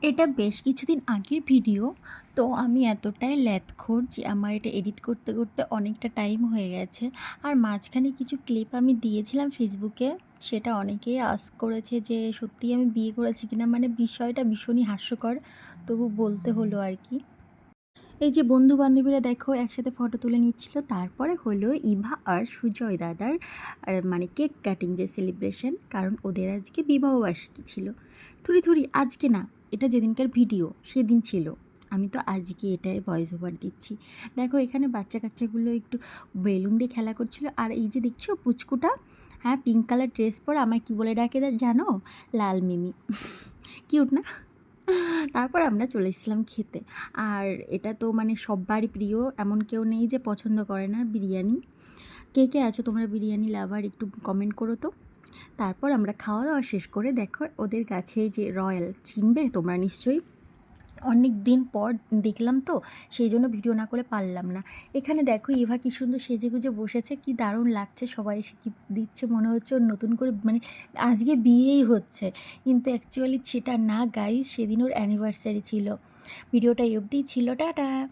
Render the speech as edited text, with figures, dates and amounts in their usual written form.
এটা বেশ কিছুদিন আগের ভিডিও। তো আমি এতটাই ল্যাদখোর যে আমার এটা এডিট করতে, করতে অনেকটা টাইম হয়ে গেছে। আর মাঝখানে কিছু ক্লিপ আমি দিয়েছিলাম ফেসবুকে। সেটা অনেকেই আস্ক করেছে যে সত্যিই আমি বিয়ে করেছি কিনা? মানে বিষয়টা ভীষণই হাস্যকর। তবু বলতে হলো আরকি। এই যে বন্ধু-বান্ধবীরা দেখো একসাথে ফটো তুলে নিচ্ছিল। তারপরে হলো ইভা আর সুজয় দাদার মানে কেক কাটিং যে সেলিব্রেশন। কারণ ওদের আজকে বিবাহবার্ষিকী ছিল। থুড়ি, থুড়ি আজকে না, এটা যেদিনকার ভিডিও সেদিন ছিল। আমি তো আজকে এটাই ভয়েস ওভার দিচ্ছি। দেখো এখানে বাচ্চা-কাচ্চাগুলো একটু বেলুন দিয়ে খেলা করছিল। আর এই যে দেখছো পুচকুটা, হ্যাঁ, পিঙ্ক কালার ড্রেস পরে আমায় কি বলে ডাকে জানো? লাল মিমি। কিউট না? তারপর আমরা চলে এসেছিলাম খেতে। আর এটা তো মানে সব্বারই প্রিয়, এমন কেউ নেই যে পছন্দ করে না বিরিয়ানি। কে, কে আছো তোমরা বিরিয়ানি লাভার একটু কমেন্ট করো তো। তারপর আমরা খাওয়া-দাওয়া শেষ করে দেখো ওদের কাছে যে রয়্যাল চিনবে তোমরা নিশ্চয়ই। অনেক দিন পর দেখলাম তো, সেই জন্য ভিডিও না করে পারলাম না। এখানে দেখো ইভা কি সুন্দর সেজেগুজে বসেছে, কি দারুণ লাগছে। সবাই এসে গিফট দিচ্ছে, মনে হচ্ছে ওর নতুন করে মানে আজকে বিয়েই হচ্ছে। কিন্তু অ্যাকচুয়ালি সেটা না গাইস, সেদিন ওর অ্যানিভার্সারি ছিল। ভিডিওটা এই অবধিই ছিল, টাটা।